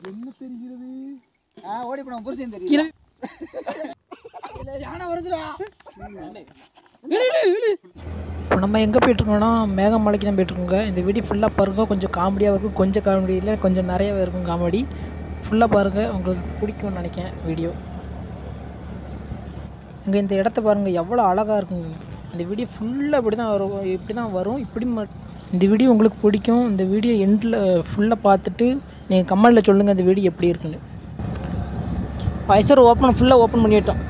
என்ன தெரிகிறது? ஓடி போன புருஷன் தெரியுது. யானை வருதுடா. இப்போ நம்ம எங்கே போயிட்டுருக்கோம்னா மேகமலைக்கு தான் போயிட்டுருக்கோங்க. இந்த வீடியோ ஃபுல்லாக பாருங்கள். கொஞ்சம் காமெடியாக இருக்கும், கொஞ்சம் காமெடி இல்லை, கொஞ்சம் நிறையவே இருக்கும் காமெடி. ஃபுல்லாக பாருங்கள், உங்களுக்கு பிடிக்கும்னு நினைக்கிறேன் வீடியோ. இங்கே இந்த இடத்த பாருங்கள், எவ்வளோ அழகாக இருக்குங்க. இந்த வீடியோ ஃபுல்லாக இப்படி தான் வரும். இந்த வீடியோ உங்களுக்கு பிடிக்கும். இந்த வீடியோ எண்டில் ஃபுல்லாக பார்த்துட்டு நீங்கள் கமெண்டில் சொல்லுங்கள் இந்த வீடியோ எப்படி இருக்குன்னு. வைசர் ஃபுல்லாக ஓப்பன் பண்ணிட்டோம்.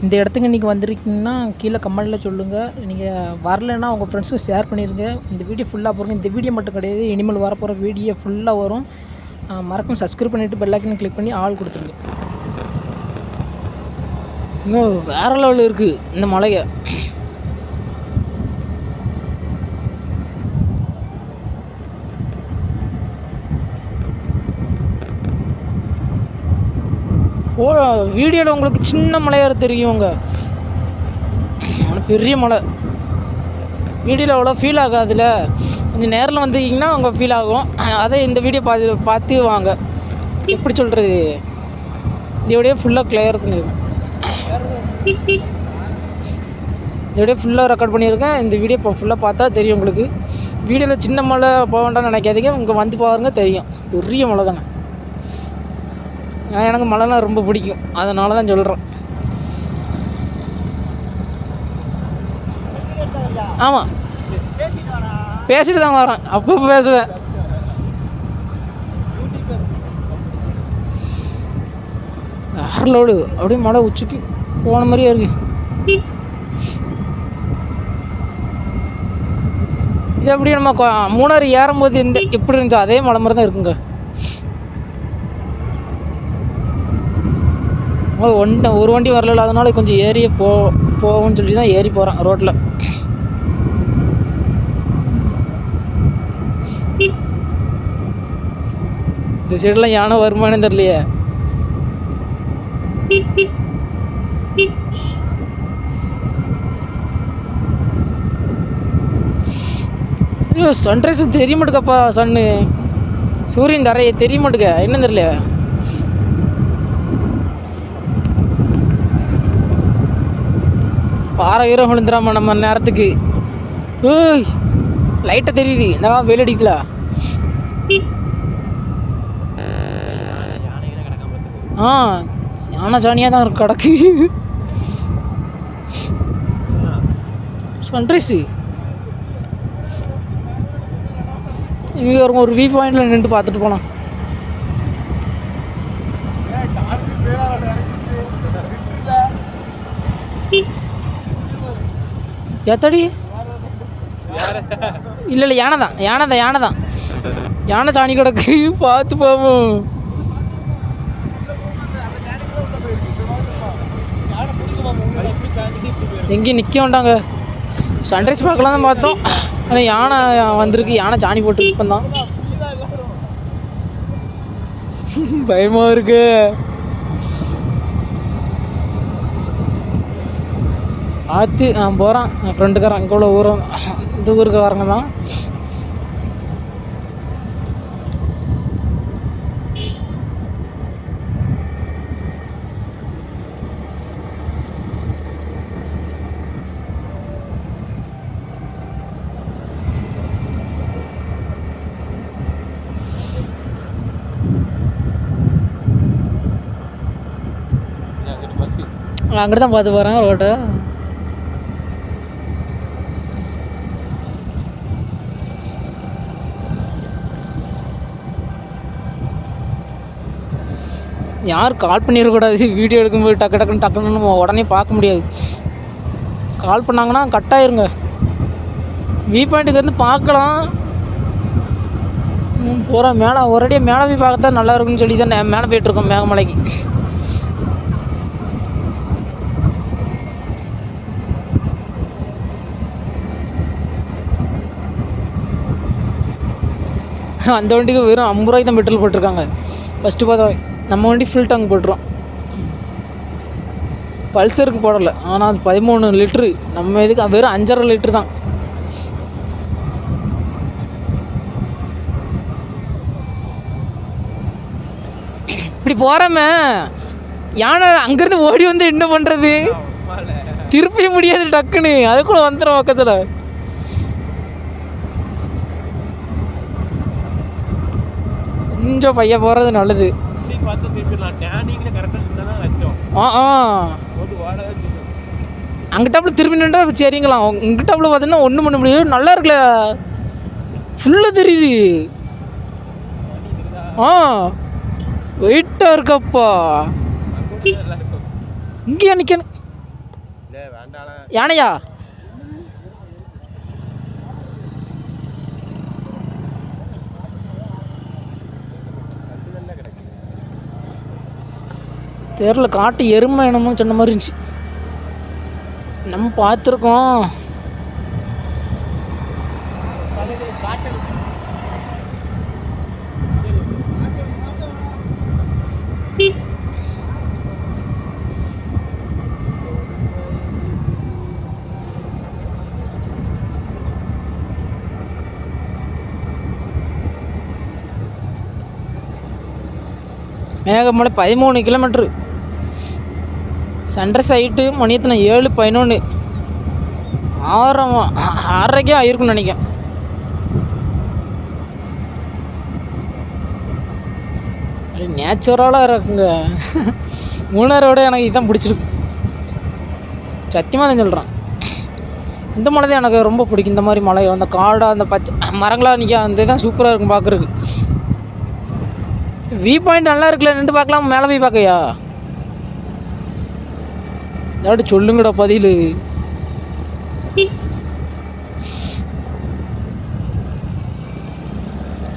இந்த இடத்துக்கு இன்றைக்கி வந்திருக்கீங்கன்னா கீழே கமெண்டில் சொல்லுங்கள். நீங்கள் வரலைன்னா உங்கள் ஃப்ரெண்ட்ஸுக்கு ஷேர் பண்ணிடுங்க. இந்த வீடியோ ஃபுல்லாக பாருங்கள். இந்த வீடியோ மட்டும் கிடையாது, இனிமேல் வரப்போகிற வீடியோ ஃபுல்லாக வரும். மறக்காம சப்ஸ்கிரைப் பண்ணிவிட்டு பெல் ஐக்கனை கிளிக் பண்ணி ஆல் கொடுத்துருங்க. இன்னும் வேறு லெவலில் இருக்குது இந்த மலையை. வீடியோவில் உங்களுக்கு சின்ன மலையாக தெரியுங்க, ஆனால் பெரிய மலை. வீடியோவில் அவ்வளோ ஃபீல் ஆகாதுல்ல, கொஞ்சம் நேரில் வந்தீங்கன்னா அவங்க ஃபீல் ஆகும். அதை இந்த வீடியோ பார்த்து வாங்க. எப்படி சொல்கிறது, இதோடய ஃபுல்லாக கிளியர் பண்ணியிருக்கேன். இதோடய ஃபுல்லாக ரெக்கார்ட் பண்ணியிருக்கேன். இந்த வீடியோ இப்போ ஃபுல்லாக பார்த்தா தெரியும் உங்களுக்கு. வீடியோவில் சின்ன மலை போக வேண்டாம்னு நினைக்காதீங்க, இங்கே வந்து பாருங்க தெரியும், பெரிய மலை தாங்க. எனக்கு மலைனா ரொம்ப பிடிக்கும், அதனால தான் சொல்கிறேன். ஆமாம், பேசிட்டு தாங்க வரேன், அப்பப்போ பேசுவேன். வேறு லோடு அப்படியே மலை உச்சிக்கு போன மாதிரியே இருக்கு. இது அப்படியே நம்ம மூணாறு ஏறும்போது எப்படி இருந்துச்சோ அதே மலை மாதிரி தான் இருக்குங்க. ஒரு வண்டி வரல, அதனால கொஞ்சம் ஏறியே போவோம்னு சொல்லி தான் ஏறி போகிறேன் ரோட்டில். இந்த சைடெலாம் யானை வருமானு தெரியலையே. ஐயோ, சன்ரைஸ் தெரிய மாட்டுக்கப்பா. சூரியன் தரைய தெரிய மாட்டுக்க, என்ன தெரியல. பாறை ஈரம் விழுந்துடாம நம்ம நேரத்துக்கு. ஓய், லைட்டாக தெரியுது, இந்த வெயில் அடிக்கல. யானை சாணியாக தான் இருக்கு கிடக்கு. சன்ரைஸு இங்கே ஒரு வியூ பாயிண்டில் நின்று பார்த்துட்டு போனோம். எத்தடி இல்லை, யானை தான் யானை சாணி கிடக்கு, பார்த்து போவோம். எங்கேயும் நிற்க வேண்டாங்க, சன்ரைஸ் பார்க்கலாம் தான் பார்த்தோம். ஆனால் யானை வந்திருக்கு, யானை சாணி போட்டு இப்போ தான் பயமாக இருக்கு. ஆற்று நான் போகிறேன், என் ஃப்ரெண்டுக்காரன் அங்கே உள்ள ஊரம் இந்த ஊருக்கு வரங்க தான். அங்கிட்டு தான் பார்த்து போகிறேன் ரோட்டை. யார் கால் பண்ணிடக்கூடாது, வீடியோ எடுக்கும்போது டக்குன்னு நம்ம உடனே பார்க்க முடியாது. கால் பண்ணாங்கன்னா கட் ஆயிருங்க. வியூ பாயிண்ட்டுக்கு இருந்து பார்க்கலாம். போகிறேன் மேலே, ஒரேடியாக மேலே போய் பார்க்கத்தான் நல்லா இருக்குன்னு சொல்லி தான் மேலே போயிட்டுருக்கோம் மேகமலைக்கு. அந்த வண்டிக்கு வெறும் 50 ரூபாய்க்கு தான் பெட்ரோல் போட்டிருக்காங்க. ஃபஸ்ட்டு பார்த்தா நம்ம வண்டி ஃபுல் டேங்க் போட்டுரும். பல்சருக்கு போடலை, ஆனால் அது 13 லிட்ரு. நம்ம இதுக்கு வெறும் 5.5 லிட்ரு தான். இப்படி போகிறோமே யானை அங்கேருந்து ஓடி வந்து என்ன பண்ணுறது? திருப்பி முடியாது டக்குன்னு, அதுக்குள்ள வந்துடும் பக்கத்தில். கொஞ்சம் பையன் போகிறது நல்லது. அங்கிட்டாப்புல திரும்பி நின்றா சரிங்களாம். உங்ககிட்டாப்புல பார்த்தீங்கன்னா ஒன்றும் பண்ண முடியாது. நல்லா இருக்குல்ல, ஃபுல்லாக தெரியுது. வெயிட்டாக இருக்கப்பா. இங்கேயா நிற்கணும்? யானையா? தெருல காட்டு எருமை என்னமோ சொன்ன மாதிரி இருந்துச்சு. நம்ம பார்த்துருக்கோம். மேகமலை 13 கிலோமீட்ரு. சன்ரைஸ் ஆகிட்டு மணி எத்தனை? 7:11. 6:30 ஆயிருக்குன்னு நினைக்கிறேன். நேச்சுரலாக இருக்குங்க. மூணாரோட எனக்கு இதுதான் பிடிச்சிருக்கு, சத்தியமாக தான் சொல்கிறேன். இந்த மலை தான் எனக்கு ரொம்ப பிடிக்கும். இந்த மாதிரி மலை, அந்த காடாக அந்த பச்சை மரங்களாக நிற்க அந்த தான் சூப்பராக இருக்கும் பார்க்குறதுக்கு. வியூ பாயிண்ட் நல்லா இருக்குல்ல, நின்று பார்க்கலாம். மேலே போய் பார்க்கையா? ஏதாட்டு சொல்லுங்கடா பதில்.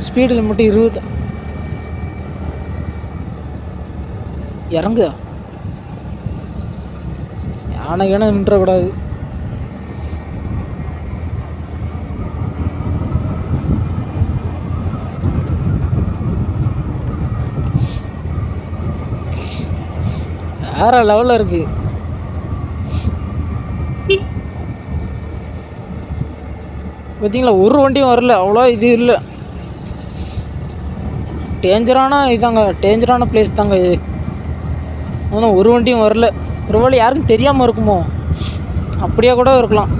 Speed limit 20. இறங்குதா? யானை யானை நின்றக்கூடாது. வேற லெவலில் இருக்கு. பார்த்தீங்களா, ஒரு வண்டியும் வரல, அவ்வளோ இது இல்லை. டேஞ்சரான இதாங்க, டேஞ்சரான பிளேஸ் தாங்க இது. அதனால் ஒரு வண்டியும் வரல. ஒருவேளை யாருக்கும் தெரியாமல் இருக்குமோ? அப்படியே கூட இருக்கலாம்.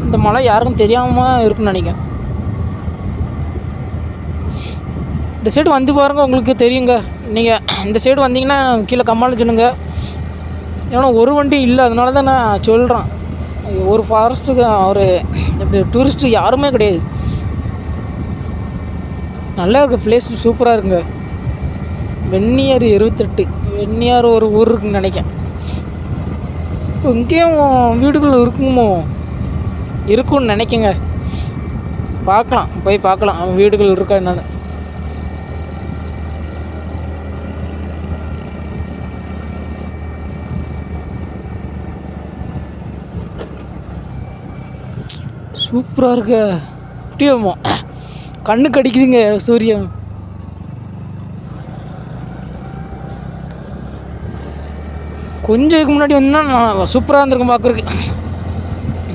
இந்த மலை யாருக்கும் தெரியாமல் இருக்குன்னு நினைக்கிறேன். இந்த சைடு வந்து பாருங்கள், உங்களுக்கு தெரியுங்க. நீங்கள் இந்த சைடு வந்தீங்கன்னா கீழே கம்மாலும் சொல்லுங்க. ஏன்னா ஒரு வண்டி இல்லை, அதனால தான் நான் சொல்கிறேன். ஒரு ஃபாரஸ்ட்டுக்கு ஒரு இப்படி டூரிஸ்ட்டு யாருமே கிடையாது. நல்லா இருக்குது பிளேஸ், சூப்பராக இருக்குங்க. வெண்ணியார் 28. வெண்ணியார் ஒரு ஊர் இருக்குன்னு நினைக்கிறேன். இங்கேயும் வீடுகள் இருக்குமோ? இருக்குன்னு நினைக்கங்க. பார்க்கலாம், போய் பார்க்கலாம் வீடுகள் இருக்கா என்னன்னு. சூப்பராக இருக்க. அப்படியே கண்ணுக்கு அடிக்குதுங்க சூரியன். கொஞ்சம் இதுக்கு முன்னாடி வந்தால் சூப்பராக இருந்திருக்கும் பார்க்குறதுக்கு.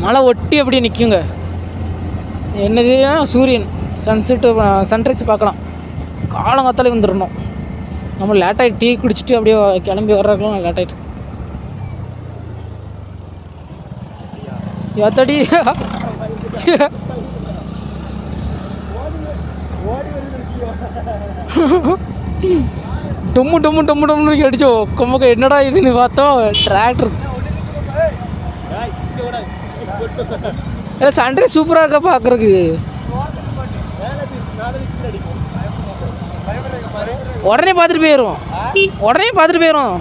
மழை ஒட்டி அப்படியே நிற்குங்க. என்னது சூரியன் சன்செட்டு சன்ரைஸ் பார்க்கலாம். காலங்காத்தாலே வந்துடணும். நம்ம லேட்டாகிட்டு டீ குடிச்சிட்டு அப்படியே கிளம்பி வர்றதுக்குலாம் லேட்டாகிட்டு. யாத்தாடி டொம்மு டொம்மு டொம்மு டொம்னு அடிச்சோம். கொம்பக்க என்னடா இதுன்னு பார்த்தோம், டிராக்டர். இல்லை சன்ரைஸ் சூப்பராக இருக்கா பார்க்குறதுக்கு. உடனே பார்த்துட்டு போயிடும், உடனே பார்த்துட்டு போயிடும்.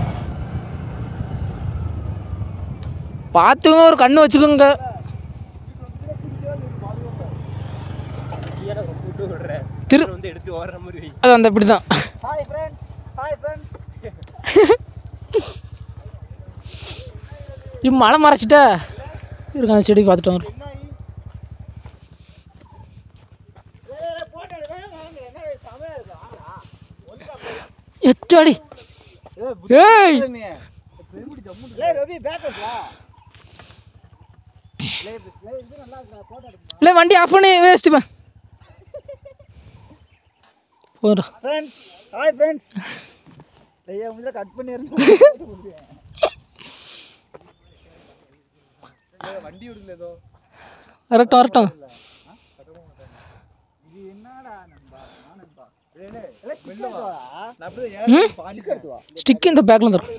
பார்த்துங்க, ஒரு கண்ணு வச்சுக்கோங்க. அது அந்த இப்படி தான். மழை மறைச்சிட்டா இருக்கு. அந்த செடி பார்த்துட்டு வரும். எட்டாடி ஏய் இல்லை, வண்டி ஆஃப் பண்ணி வேஸ்ட்டுப்பா. ஒரு ஃப்ரெண்ட்ஸ் ஹாய் ஃப்ரெண்ட்ஸ் ஐயா முதல்ல கட் பண்ணிடுறேன் வண்டி விடுல ஏதோ வரட்டும் வரட்டும். இது என்னடா நண்பா நானப்பா ஸ்டிக் இந்த பேக்கில் தரும்.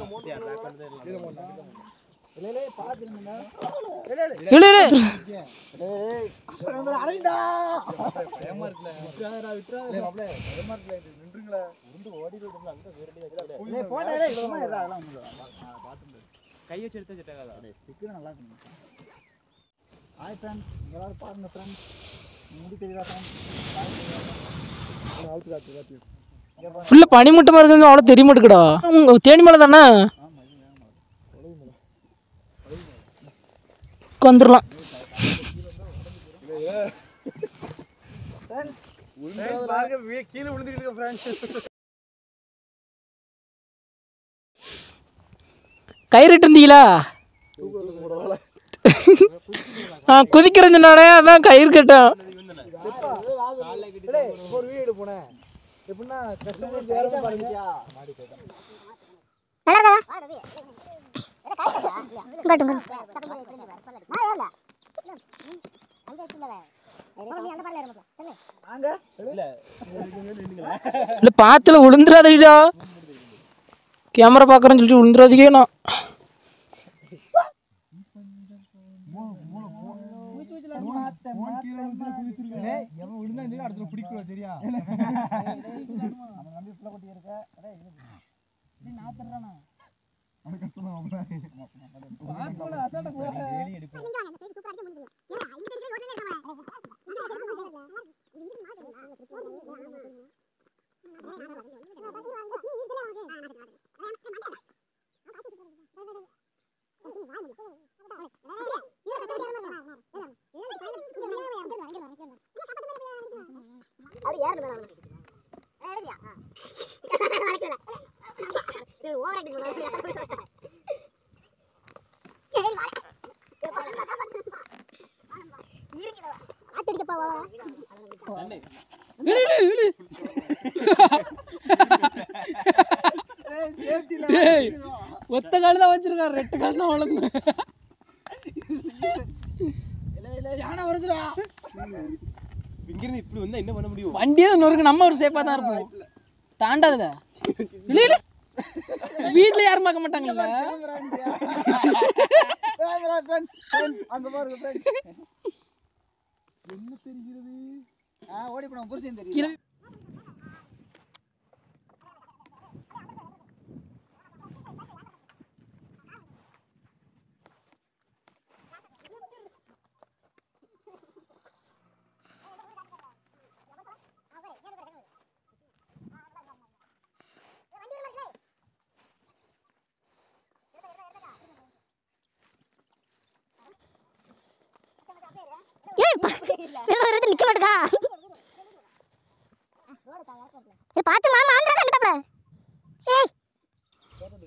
கையை செலுத்த ஸ்டிக்கு நல்லா இருக்கு. ஹாய் ஃப்ரெண்ட்ஸ் எல்லாரும் பாருங்க ஃப்ரெண்ட்ஸ் முடி தெரியுதா ஃப்ரெண்ட்ஸ் ஃபுல்லாக பனிமூட்டமாக இருக்குது, அவ்வளோ தெரிய மாட்டேக்குடா. உங்கள் தேனி மலை தானே வந்துடலாம். கீழே விழுந்துக்கிட்டு ஃப்ரெண்ட்ஸ். கயிறுட்டு இருந்தீங்களா? குதிக்கிறேன் நானே, அதான் கயிறு கேட்டேன். ஒரு வீடு போனேன் எப்படின்னா கஸ்டமர் வேலை பாருங்க இல்லை பாத்துல விழுந்துடாதீடா, கேமரா பார்க்குறேன்னு சொல்லிட்டு விழுந்துடாதீங்க. நான் ஒத்த கால் தான் வச்சிருக்காரு, 2 கால் தான் வளர்ந்து. இப்படி வந்தா என்ன பண்ண முடியும்? வண்டியே நொறுக்கு, நம்ம ஒரு சேஃபாக தான் இருப்போம். தாண்டாததா இல்லை இல்லை, வீட்டில் யாரும் பார்க்க மாட்டாங்கல்ல. அங்க பாருங்க ஃப்ரெண்ட்ஸ் என்ன தெரிகிறது? ஓடி போன புருஷன் தெரியுது.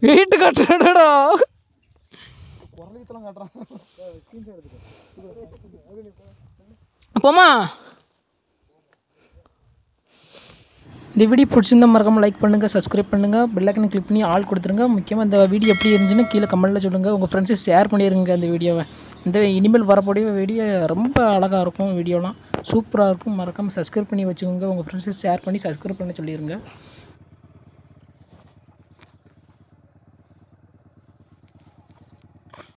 வீட்டு கட்டுறடா போமா. இந்த வீடியோ பிடிச்சிருந்தா மறக்காமல் லைக் பண்ணுங்கள், சப்ஸ்கிரைப் பண்ணுங்கள், பெல் ஐக்கனை கிளிக் பண்ணி ஆல் கொடுத்துருங்க. முக்கியமாக இந்த வீடியோ எப்படி இருந்துச்சுன்னு கீழே கமெண்ட்டில் சொல்லுங்கள். உங்கள் ஃப்ரெண்ட்ஸுக்கு ஷேர் பண்ணிடுங்க இந்த வீடியோவை. இந்த இனிமேல் வரக்கூடிய வீடியோ ரொம்ப அழகாக இருக்கும், வீடியோலாம் சூப்பராக இருக்கும். மறக்காமல் சப்ஸ்கிரைப் பண்ணி வச்சுக்கோங்க. உங்கள் ஃப்ரெண்ட்ஸுக்கு ஷேர் பண்ணி சப்ஸ்கிரைப் பண்ண சொல்லிடுங்க.